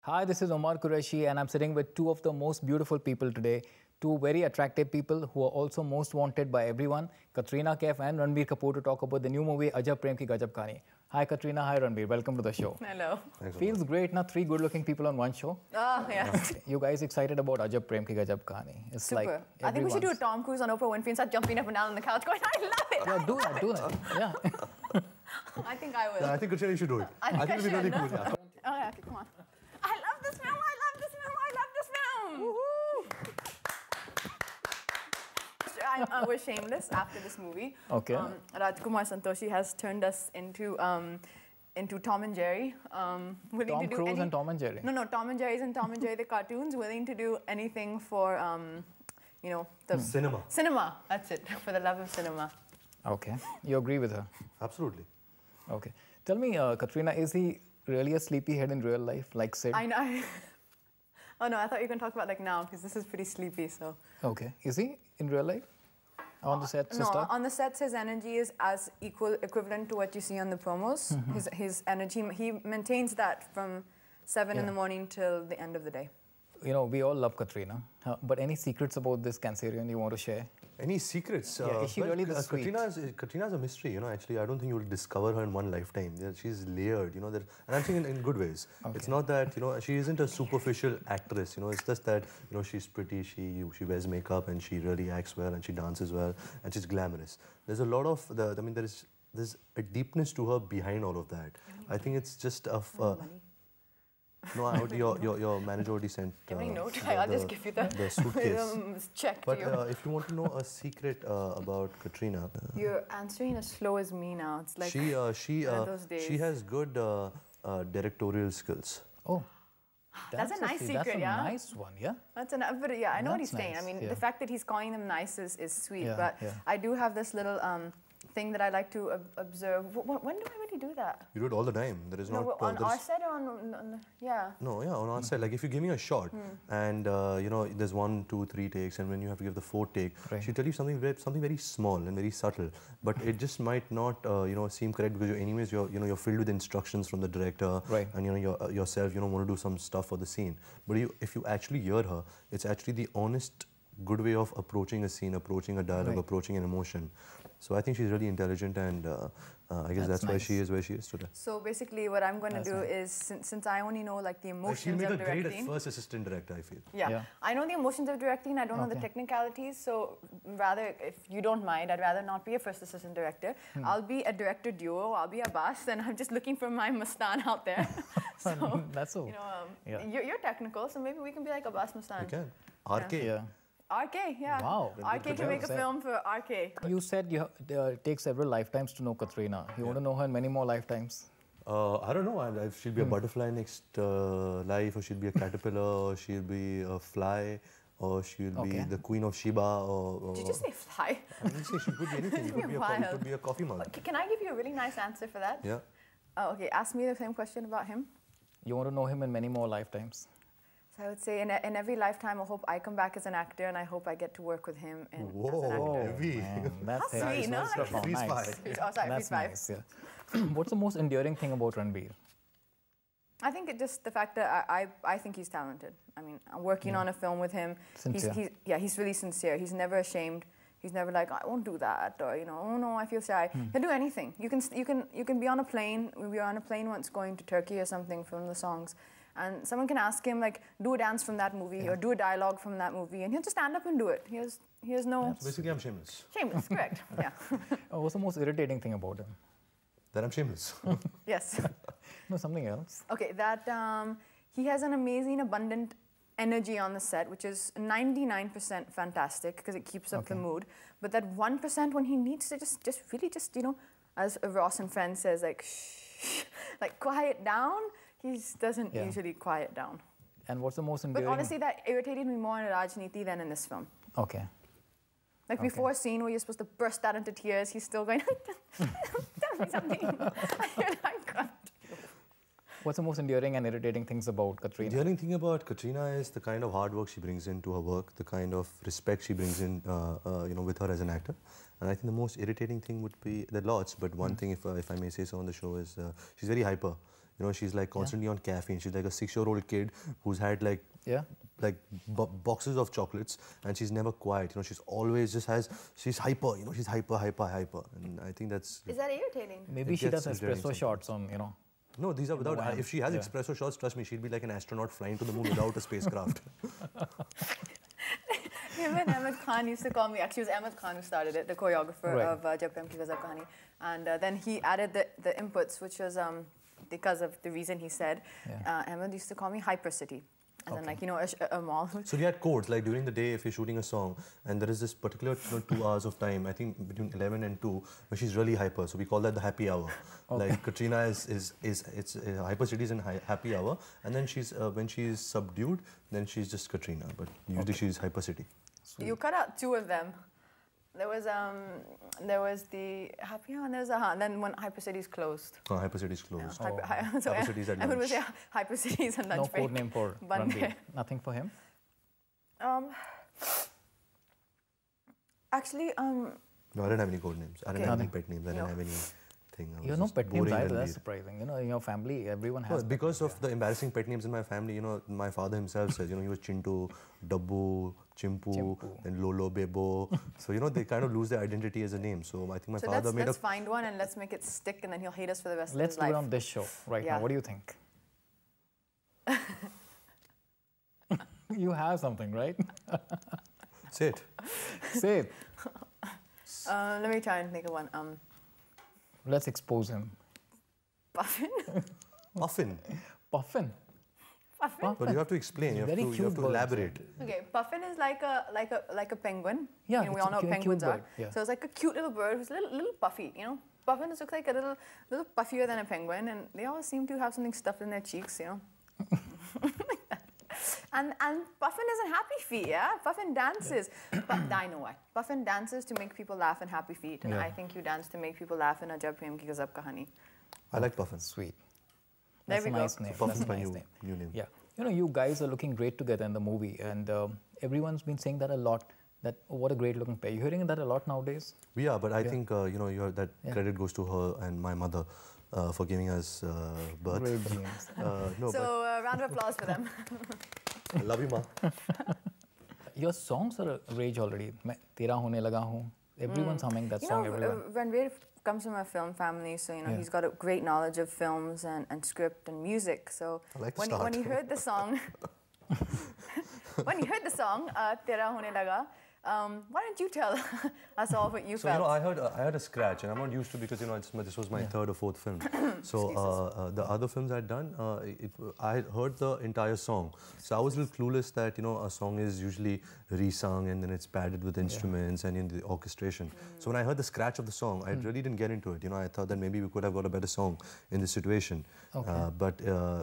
Hi, this is Omar Qureshi and I'm sitting with two of the most beautiful people today. Two very attractive people who are also most wanted by everyone, Katrina Kaif and Ranbir Kapoor, to talk about the new movie Ajab, Prem ki Ghazab, Kahani. Hi Katrina, hi Ranbir, welcome to the show. Hello. Thanks. Feels great, na? Three good-looking people on one show. Oh, yes. You guys excited about Ajab, Prem ki Ghazab, Kahani? It's super. Like I think we should do a Tom Cruise on Oprah Winfrey and start jumping up and down on the couch going, I love it! Yeah, do that. Yeah. I think I will. Yeah, I think Katrina, you should do it. I think it'll be really cool. Yeah. Oh, yeah, okay, come on. I love this film, I love this film, I love this film! Woohoo! We're shameless after this movie. Okay. Rajkumar Santoshi has turned us into Tom and Jerry. Tom Cruise and Tom and Jerry? No, Tom and Jerry's and Tom and Jerry the cartoons, willing to do anything for, you know, the... Cinema. Cinema, that's it, for the love of cinema. Okay. You agree with her? Absolutely. Okay. Tell me, Katrina, is he really a sleepyhead in real life, like Sid? I know. Oh no, I thought you were going to talk about like now, because this is pretty sleepy, so... Okay. Is he in real life? On the sets? No, on the sets his energy is as equivalent to what you see on the promos. His energy, he maintains that from 7 in the morning till the end of the day. You know, we all love Katrina, but any secrets about this Cancerian you want to share? Any secrets? Yeah, is she really this sweet? Katrina's a mystery, you know, actually. I don't think you'll discover her in one lifetime. She's layered, you know, and I'm saying in good ways. Okay. It's not that, you know, she isn't a superficial actress, you know, it's just that, you know, she's pretty, she wears makeup and she really acts well and she dances well and she's glamorous. There's a lot of, there's a deepness to her behind all of that. I think it's just a... No, your manager already sent I'll just give you the suitcase. Check but if you want to know a secret about Katrina... You're answering as slow as me now. It's like she has good directorial skills. Oh. That's a nice secret, yeah? That's a nice one, yeah? But yeah, I know what he's saying. Nice, I mean, the fact that he's calling them nice is sweet, but yeah. I do have this little... thing that I like to observe. When do I really do that? You do it all the time. There is no, on our set or on yeah? No, yeah, on our set. Like if you give me a shot and you know there's 1, 2, 3 takes, and when you have to give the 4th take, she'll tell you something very small and very subtle, but it just might not you know seem correct because you're filled with instructions from the director, and you know yourself want to do some stuff for the scene. But if you actually hear her, it's actually the honest, good way of approaching a scene, approaching a dialogue, approaching an emotion. So I think she's really intelligent, and I guess that's why she is where she is today. So basically, what I'm going to do is, since I only know like the emotions of directing, she'll make a great first assistant director, I feel. Yeah, I know the emotions of directing. I don't know the technicalities. So rather, if you don't mind, I'd rather not be a first assistant director. I'll be a director duo. I'll be a boss, and I'm just looking for my Mustan out there. So that's all. You know, you're technical, so maybe we can be like a boss Mustan. We can. RK. Yeah. RK, yeah. Wow. RK can make a film for RK. You said it takes several lifetimes to know Katrina. You want to know her in many more lifetimes? I don't know. She'll be a butterfly next life, or she'll be a caterpillar, or she'll be a fly, or she'll be the Queen of Sheba, or... Did you just say fly? I didn't say she could be anything. It could be a coffee mug. Can I give you a really nice answer for that? Yeah. Oh, okay. Ask me the same question about him. You want to know him in many more lifetimes? I would say in every lifetime, I hope I come back as an actor, and I hope I get to work with him as an actor. Heavy. That's sweet, no? Freeze 5. Oh, sorry, That's Freeze 5. Nice, yeah. What's the most endearing thing about Ranbir? I think it's just the fact that I think he's talented. I mean, I'm working on a film with him. Sincere. He's really sincere. He's never ashamed. He's never like, I won't do that, or, you know, oh no, I feel shy. He'll do anything. You can be on a plane. We were on a plane once going to Turkey or something, film the songs. And someone can ask him, like, do a dance from that movie or do a dialogue from that movie, and he'll just stand up and do it. He has no... So basically, I'm shameless. Shameless, correct, yeah. What's the most irritating thing about him? That I'm shameless. Yes. No, something else. Okay, that he has an amazing, abundant energy on the set, which is 99% fantastic because it keeps up the mood. But that 1% when he needs to just really, you know, as Ross and Friends says, like, shh, like, quiet down. He doesn't usually quiet down. And what's the most endearing? But honestly, that irritated me more in Rajniti than in this film. Okay. Like before a scene where you're supposed to burst out into tears, he's still going, tell me something. I can't. What's the most endearing and irritating things about Katrina? The endearing thing about Katrina is the kind of hard work she brings into her work, the kind of respect she brings in, you know, with her as an actor. And I think the most irritating thing would be, there are lots, but one thing, if I may say so on the show, is she's very hyper. You know, she's like constantly on caffeine. She's like a 6-year-old kid who's had like boxes of chocolates, and she's never quiet. You know, she's always she's hyper. You know, she's hyper, and I think that's. Is that irritating? Maybe she does espresso shots on, you know. No, these are without. If she has espresso shots, trust me, she'd be like an astronaut flying to the moon without a spacecraft. Him and Ahmed Khan used to call me. Actually, it was Ahmed Khan who started it, the choreographer of Ajab, Prem, Ghazab, Kahani. And then he added the inputs, which was because of the reason he said. Ahmed used to call me Hyper City. And then, like, you know, a mall. So we had codes, like during the day, if you're shooting a song, and there is this particular 2 hours of time, I think between 11 and 2, where she's really hyper. So we call that the happy hour. Like Katrina is Hyper City is in happy hour, and then she's when she's subdued, then she's just Katrina. But usually she's Hyper City. You cut out 2 of them. There was the happy hour, and there was and then when Hyper City's closed. Oh, Hyper City's closed. So Hyper City's at lunch. I would say Hyper City's at lunch. No code name for Ranbir. Nothing for him. Actually, no, I didn't have any code names. I didn't have any pet names. I didn't have any. You know, pet names either. That's surprising. You know, in your family, everyone has. No, because of the embarrassing pet names in my family, you know, my father himself says, you know, he was Chintu, Dabbu, Chimpu, then Lolo, Bebo. So, you know, they kind of lose their identity as a name. So, I think my father made let's find one and let's make it stick, and then he'll hate us for the rest of his life. Let's do it on this show right now. What do you think? You have something, right? Say it. Say it. Let me try and think of one. Let's expose him. Puffin? Puffin? Puffin? Puffin? But you have to explain. You have to elaborate. Okay, Puffin is like a penguin. Yeah, you know, we all know what penguins are. Yeah. So it's like a cute little bird who's a little puffy. You know, Puffin looks like a little puffier than a penguin, and they always seem to have something stuffed in their cheeks. You know. Like that. And Puffin is in happy feet, yeah? Puffin dances. But I know what. Puffin dances to make people laugh in happy feet. And I think you dance to make people laugh in Ajab, Prem, Ghazab, Kahani. I like Puffin. Sweet. There we go. Nice name. Puffin's my new name. Yeah. You know, you guys are looking great together in the movie. And everyone's been saying that a lot. That what a great looking pair. You're hearing that a lot nowadays? We are, but I think, you know, that credit goes to her and my mother. For giving us birth. Great genes. Round of applause for them. I love you, Ma. Your songs are a rage already. Tera hone laga hoon. Everyone's humming that song everywhere. Ranbir comes from a film family, so you know he's got a great knowledge of films and script and music. So when he heard the song, Tera hone laga. Why don't you tell us all what you felt? So, you know, I heard a scratch, and I'm not used to because, you know, this was my 3rd or 4th film. So, the other films I'd done, I heard the entire song. So, I was a little clueless that, you know, a song is usually re-sung and then it's padded with instruments and in the orchestration. So, when I heard the scratch of the song, I really didn't get into it. You know, I thought that maybe we could have got a better song in this situation. But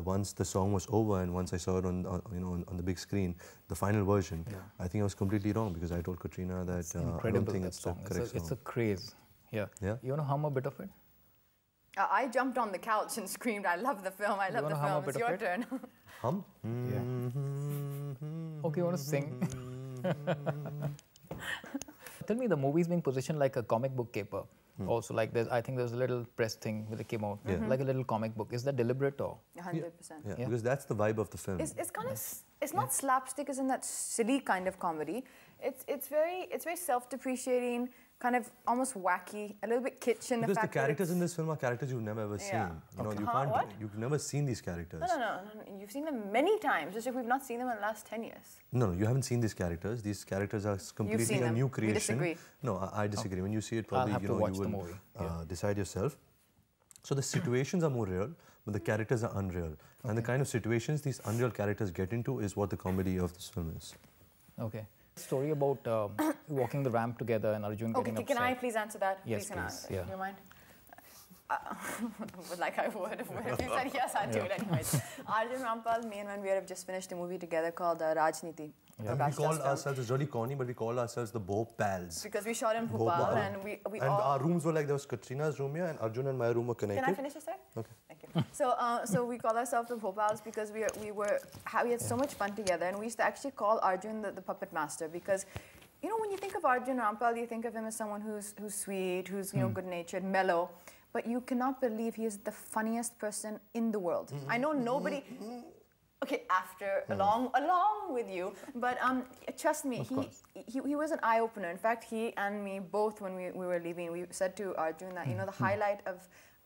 once the song was over and once I saw it on the big screen, the final version, I think I was completely wrong because I told Katrina that I don't think it's the correct song. It's a craze. Yeah. You want to hum a bit of it? I jumped on the couch and screamed, I love the film, I love the film. It's your turn. Hum? Yeah. Okay, you want to sing? Tell me, the movie's being positioned like a comic book caper. Also, like I think there's a little press thing with the came out, like a little comic book. Is that deliberate or? 100%. Yeah, because that's the vibe of the film. It's kind of, it's not slapstick, it's in that silly kind of comedy. It's very self-depreciating, kind of almost wacky, a little bit kitsch in the fact that because the characters in this film are characters you've never seen. You know, you've never seen these characters. No. You've seen them many times, just if we've not seen them in the last 10 years. No, you haven't seen these characters. These characters are completely a new creation. We disagree. No, I disagree. When you see it, probably you will decide yourself. So the situations are more real, but the characters are unreal. And the kind of situations these unreal characters get into is what the comedy of this film is. Okay. Story about walking the ramp together and Arjun getting upset. Can I please answer that? Yes, please. Yeah. Do you mind? Like I would if you said yes, I'd do it anyways. Arjun Rampal, me and Ranbir have just finished a movie together called Rajniti. Yeah. We call ourselves, it's really corny, but we call ourselves the Bo Pals. Because we shot in Bhopal and we all... our rooms were like, there was Katrina's room here and Arjun and my room were connected. Can I finish this, sir? Okay. Thank you. So we call ourselves the Bhopals because we had so much fun together, and we used to actually call Arjun the puppet master because, you know, when you think of Arjun Rampal, you think of him as someone who's sweet, who's good-natured, mellow. but you cannot believe he is the funniest person in the world. I know nobody. Okay, after along with you, but trust me, he was an eye opener. In fact, he and me both, when we were leaving, we said to Arjun that the highlight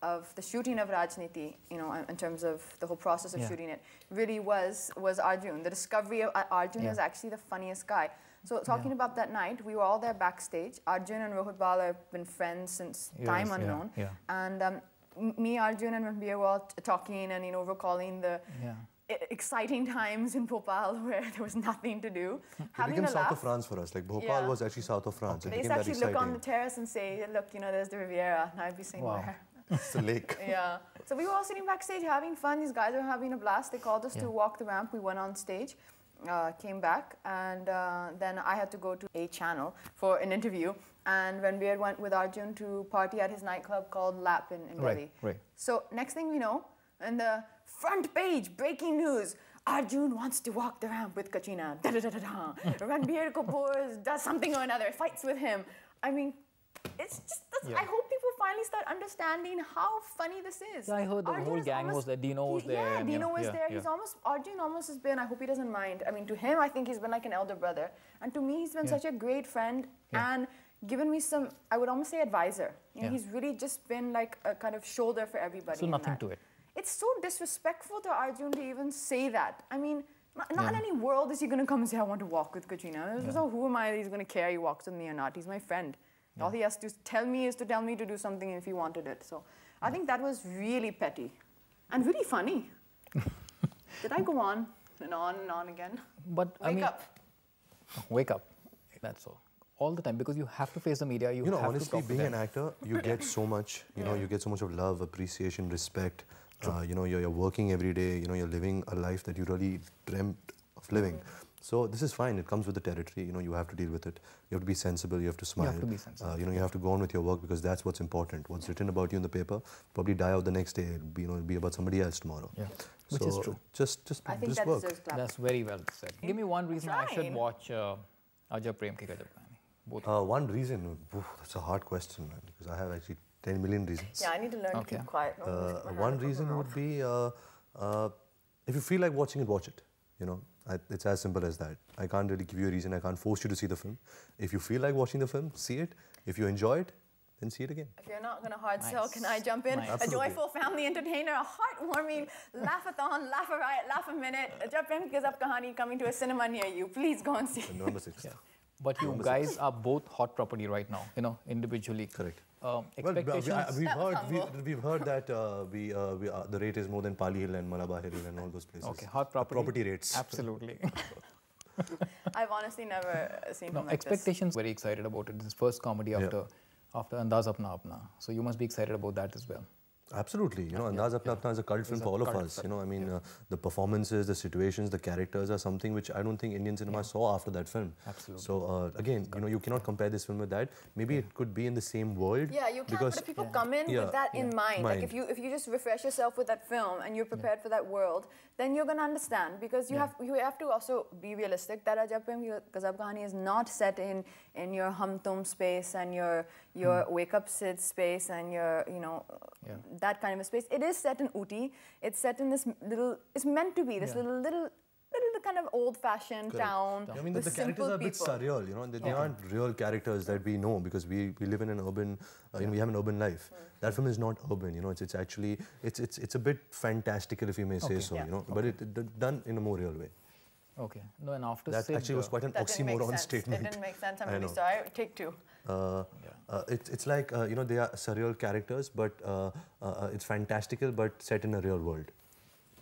of the shooting of Rajniti, in terms of the whole process of shooting it, really was Arjun. The discovery of Arjun is actually the funniest guy. So talking about that night, we were all there backstage. Arjun and Rohit Bal have been friends since time unknown, and me, Arjun, and Ranbir were all talking and recalling the exciting times in Bhopal where there was nothing to do. It became south of France for us. Like Bhopal was actually south of France. They used to actually look on the terrace and say, look, there's the Riviera. And I'd be saying, where? It's a lake. Yeah. So we were all sitting backstage having fun. These guys were having a blast. They called us to walk the ramp. We went on stage, came back, and then I had to go to a channel for an interview. And Ranbir went with Arjun to party at his nightclub called Lap in Delhi. Right. So next thing we know, in the front page, breaking news, Arjun wants to walk the ramp with Katrina. Ranbir Kapoor does something or another, fights with him. I mean, it's just, I hope people finally start understanding how funny this is. Yeah, I heard the whole gang was there. Dino was there. Yeah, Dino was there. He's Arjun almost has been, I hope he doesn't mind. I mean, to him, I think he's been like an elder brother. And to me, he's been such a great friend and given me some, I would almost say advisor. He's really just been like a kind of shoulder for everybody. So nothing to it. It's so disrespectful to Arjun to even say that. I mean, not in any world is he going to come and say, I want to walk with Katrina. So who am I that he's going to care he walks with me or not? He's my friend. All he has to tell me is to tell me to do something if he wanted it. So I think that was really petty and really funny. Did I go on and on again? But Wake up. Wake up. That's all the time, because you have to face the media. You have honestly, to being an actor, you get so much. You get so much of love, appreciation, respect. You're working every day. You're living a life that you really dreamt of living. So this is fine. It comes with the territory. You have to deal with it. You have to be sensible. You have to smile. You have to be sensible. You have to go on with your work because that's what's important. What's written about you in the paper probably die out the next day. It'll be about somebody else tomorrow. Yeah, which is true. Just I think just that work. deserves clap. That's very well said. Give me one reason I should watch Ajab Prem Ki Ghazab Kahani. Both. One reason. That's a hard question, man, because I have actually 10 million reasons. Yeah, I need to learn to keep quiet. One reason would be if you feel like watching it, watch it. It's as simple as that. I can't really give you a reason. I can't force you to see the film. If you feel like watching the film, see it. If you enjoy it, then see it again. If you're not going to hard sell, can I jump in? Nice. A joyful family entertainer, a heartwarming laugh-a-thon, laugh-a-riot, laugh-a-minute. Ajab Prem Ki Ghazab Kahani coming to a cinema near you. Please go and see it. November 6th. But you guys are both hot property right now, individually. Correct. Expectations. Well, we've heard that the rate is more than Pali Hill and Malabar Hill and all those places. Okay, hot property. Property rates. Absolutely. I've honestly never seen him like expectations. Very excited about it. This is first comedy after Andaz Apna Apna. So you must be excited about that as well. Absolutely. Andaz Apna Apna is a cult film for all of us. The performances, the situations, the characters are something which I don't think Indian cinema saw after that film. Absolutely. So again, you cannot compare this film with that. Maybe it could be in the same world. Yeah, you can. But if people come in with that in mind, like if you just refresh yourself with that film and you're prepared for that world, then you're going to understand, because you have to also be realistic that Ajab Prem Ki Ghazab Kahani is not set in your hum tum space and your wake up Sid space and your that kind of a space. It is set in Ooty. It's set in this little. It's meant to be this little kind of old-fashioned town. I mean, the characters are a bit surreal. They aren't real characters that we know because we live in an urban. We have an urban life. That film is not urban. It's actually it's a bit fantastical, if you may say so. But it's done in a more real way. Okay. No, and after that actually was quite an oxymoron statement. It didn't make sense. I'm really sorry. Take two. It's like they are surreal characters, but it's fantastical, but set in a real world.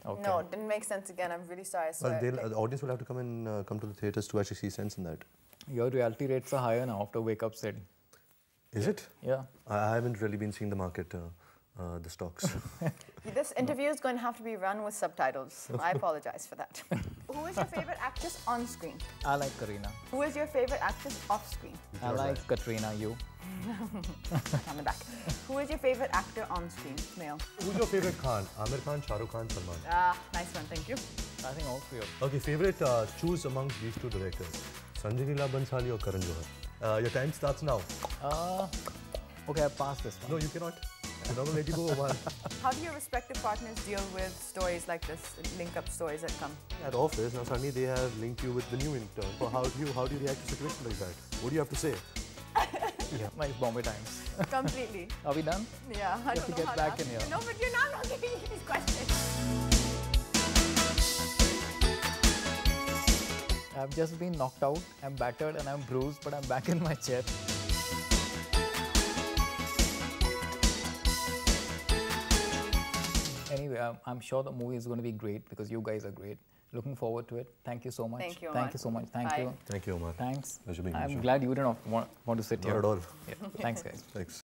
Okay. No, it didn't make sense again. I'm really sorry. Well, the audience will have to come to the theaters to actually see sense in that. Your reality rates are higher now after Wake Up Sid. Is it? Yeah. I haven't really been seeing the market, the stocks. This interview is going to have to be run with subtitles. I apologize for that. Who is your favorite actress on screen? I like Kareena. Who is your favorite actress off screen? I like Katrina. You? On the back. Who is your favorite actor on screen? Male. Who's your favorite Khan? Amir Khan, Shah Rukh Khan, Salman? Nice one. Thank you. I think all three of them. Okay, favorite choose amongst these two directors. Sanjay Leela Bhansali or Karan Johar? Your time starts now. Okay, I passed this one. No, you cannot. I'm not going to let you go, Omar. How do your respective partners deal with stories like this, link-up stories that come? At office, now suddenly they have linked you with the new intern. So how do you react to situations like that? What do you have to say? Yeah, my Bombay Times. Completely. Are we done? Yeah, I don't to know get how back to in here. No, but you're not giving me these questions. I've just been knocked out, I'm battered and I'm bruised, but I'm back in my chair. Anyway, I'm sure the movie is going to be great because you guys are great. Looking forward to it. Thank you so much. Thank you, Omar. Thank you so much. Thank Bye. you. Thank you, Omar. Thanks. Pleasure being I'm here. glad you didn't want to sit here. Not at all. Yeah. Thanks, guys. Thanks.